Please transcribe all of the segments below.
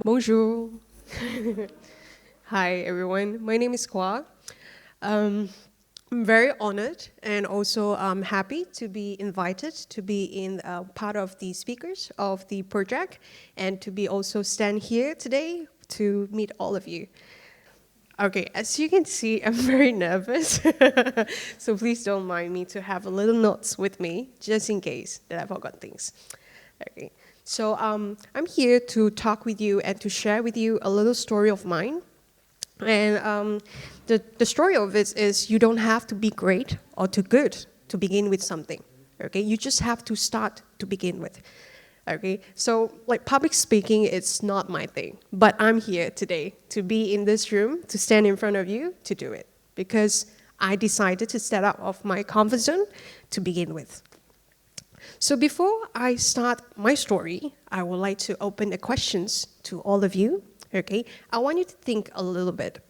Bonjour. Hi, everyone. My name is Kua. Um, I'm very honored and also happy to be invited to be in part of the speakers of the project and to be also stand here today to meet all of you. Okay, as you can see, I'm very nervous, so please don't mind me to have a little notes with me just in case that I forgot things. Okay, so I'm here to talk with you and to share with you a little story of mine. And the story of it is you don't have to be great or too good to begin with something. Okay, you just have to start to begin with. Okay, so like public speaking, it's not my thing, but I'm here today to be in this room, to stand in front of you, to do it because I decided to step out of my comfort zone to begin with. So before I start my story, I would like to open the questions to all of you. Okay, I want you to think a little bit.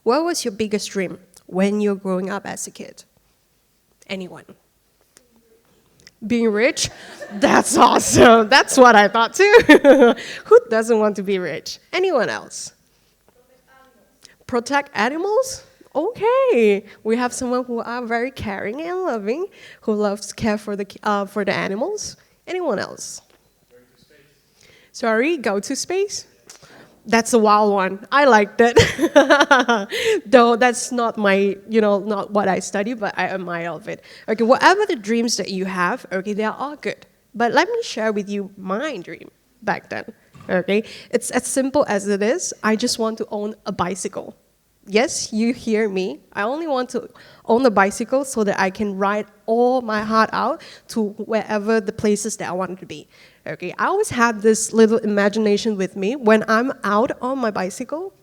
What was your biggest dream when you're growing up as a kid? Anyone? Being rich? That's awesome. That's what I thought too. Who doesn't want to be rich? Anyone else? Protect animals? Okay. We have someone who are very caring and loving, who loves to care for the animals. Anyone else? Sorry, go to space? That's a wild one. I liked it. Though that's not my, not what I study, but I admire of it. Okay, whatever the dreams that you have, okay, they are all good. But let me share with you my dream back then. Okay, it's as simple as it is. I just want to own a bicycle. Yes, you hear me. I only want to own a bicycle so that I can ride all my heart out to wherever the places that I want to be. Okay, I always have this little imagination with me when I'm out on my bicycle,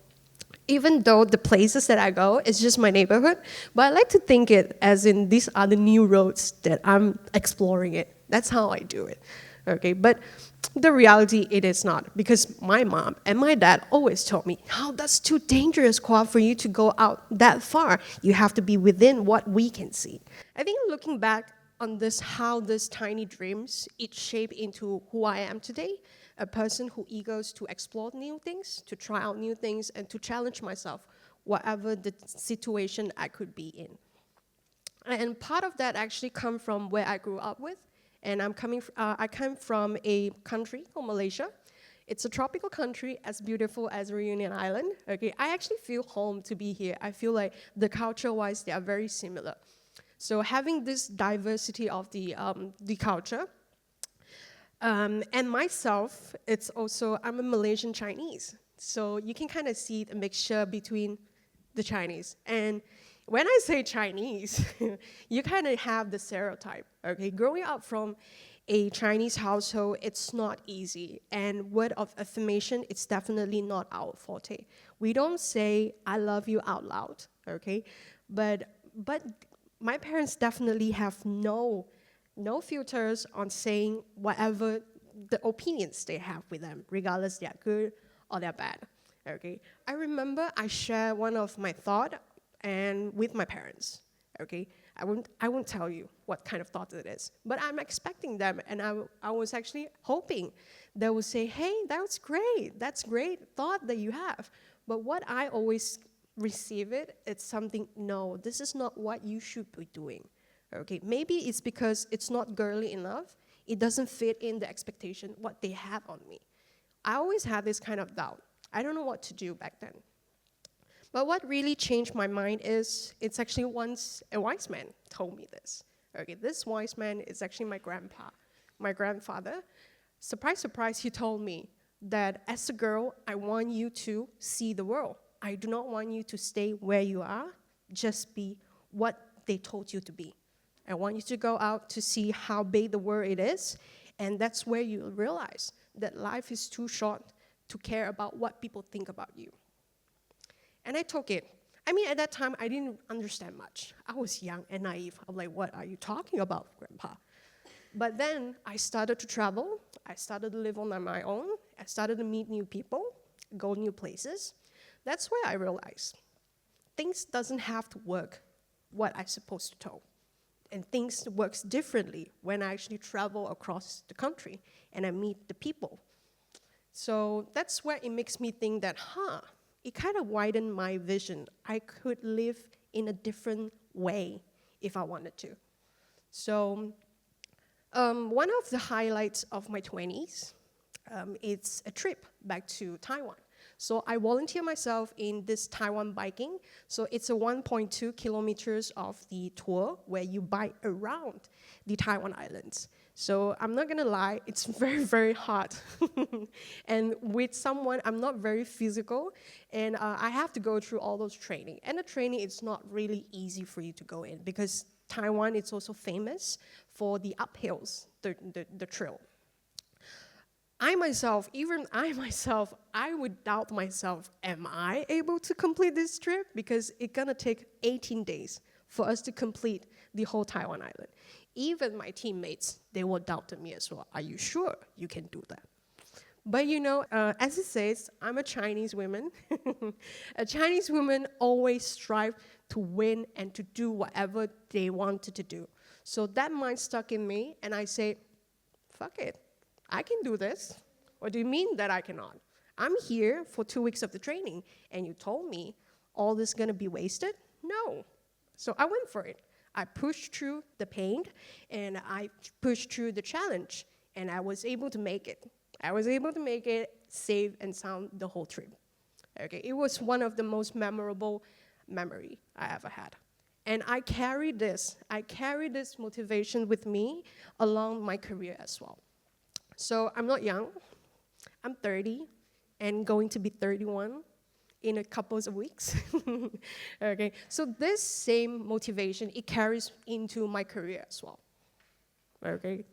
even though the places that I go is just my neighborhood, but I like to think it as in these are the new roads that I'm exploring it. That's how I do it. Okay, but the reality, it is not, because my mom and my dad always told me, "Oh, that's too dangerous, Kwa, for you to go out that far. You have to be within what we can see." I think looking back on this, how these tiny dreams, it shaped into who I am today, a person who eagers to explore new things, to try out new things, and to challenge myself, whatever the situation I could be in. And part of that actually come from where I grew up with. And I come from a country called Malaysia. It's a tropical country, as beautiful as Reunion Island. Okay, I actually feel home to be here. I feel like the culture-wise, they are very similar. So having this diversity of the culture, and myself, it's also, I'm a Malaysian Chinese. So you can kind of see the mixture between the Chinese. And when I say Chinese, you kind of have the stereotype, okay? Growing up from a Chinese household, it's not easy. And word of affirmation, it's definitely not our forte. We don't say, "I love you" out loud, okay? But my parents definitely have no filters on saying whatever the opinions they have with them, regardless they're good or they're bad, okay? I remember I shared one of my thoughts and with my parents, okay? I won't tell you what kind of thought it is, but I'm expecting them, and I was actually hoping they would say, "Hey, that's great thought that you have." But what I always receive it's something, "No, this is not what you should be doing." Okay, maybe it's because it's not girly enough, it doesn't fit in the expectation what they have on me. I always had this kind of doubt. I don't know what to do back then. But what really changed my mind is, it's actually once a wise man told me this. Okay, this wise man is actually my grandfather. Surprise, surprise, he told me that as a girl, I want you to see the world. I do not want you to stay where you are, just be what they told you to be. I want you to go out to see how big the world it is, and that's where you realize that life is too short to care about what people think about you. And I took it. I mean, at that time, I didn't understand much. I was young and naive. I'm like, "What are you talking about, Grandpa?" But then I started to travel. I started to live on my own. I started to meet new people, go new places. That's where I realized things doesn't have to work what I'm supposed to do. And things works differently when I actually travel across the country and I meet the people. So that's where it makes me think that, it kind of widened my vision. I could live in a different way if I wanted to. So one of the highlights of my 20s, it's a trip back to Taiwan. So I volunteer myself in this Taiwan biking. So it's a 1.2 kilometers of the tour where you bike around the Taiwan islands. So I'm not gonna lie, it's very, very hard. And with someone, I'm not very physical, and I have to go through all those training. And the training is not really easy for you to go in because Taiwan is also famous for the uphills, the trail. I myself, I would doubt myself, am I able to complete this trip? Because it's gonna take 18 days for us to complete the whole Taiwan island. Even my teammates, they will doubt me as well. Are you sure you can do that? But as it says, I'm a Chinese woman. A Chinese woman always strive to win and to do whatever they wanted to do. So that mind stuck in me, and I say, fuck it. I can do this. What do you mean that I cannot? I'm here for 2 weeks of the training, and you told me all this is gonna be wasted? No. So I went for it. I pushed through the pain, and I pushed through the challenge, and I was able to make it. I was able to make it safe and sound the whole trip. Okay, it was one of the most memorable memory I ever had. And I carry this motivation with me along my career as well. So I'm not young, I'm 30 and going to be 31 in a couple of weeks. Okay, so this same motivation, it carries into my career as well. Okay,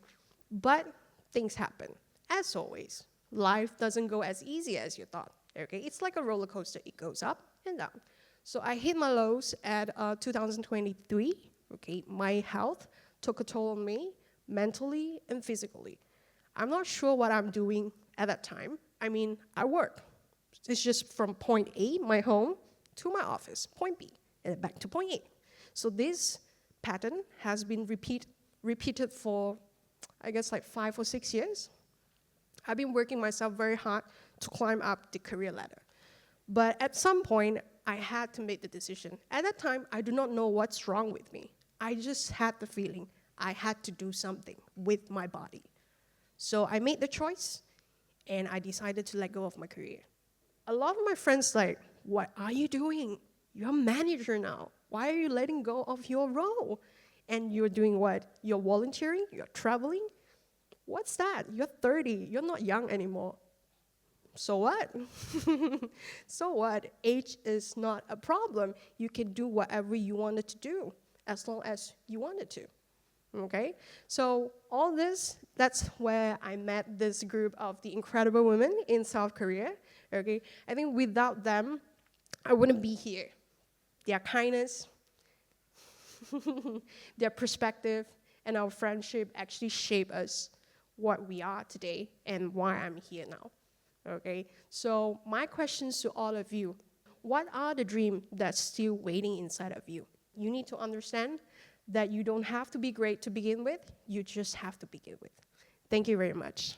but things happen. As always, life doesn't go as easy as you thought. Okay, it's like a roller coaster, it goes up and down. So I hit my lows at 2023. Okay, my health took a toll on me, mentally and physically. I'm not sure what I'm doing at that time. I mean, I work. It's just from point A, my home, to my office, point B, and back to point A. So this pattern has been repeated for, I guess, like 5 or 6 years. I've been working myself very hard to climb up the career ladder. But at some point, I had to make the decision. At that time, I do not know what's wrong with me. I just had the feeling I had to do something with my body. So I made the choice, and I decided to let go of my career. A lot of my friends like, what are you doing? You're a manager now. Why are you letting go of your role? And you're doing what? You're volunteering? You're traveling? What's that? You're 30. You're not young anymore. So what? So what? Age is not a problem. You can do whatever you wanted to do as long as you wanted to. Okay? So all this, that's where I met this group of the incredible women in South Korea. Okay? I think without them, I wouldn't be here. Their kindness, their perspective, and our friendship actually shape us what we are today and why I'm here now. Okay? So my questions to all of you, what are the dreams that's still waiting inside of you? You need to understand that you don't have to be great to begin with, you just have to begin with. Thank you very much.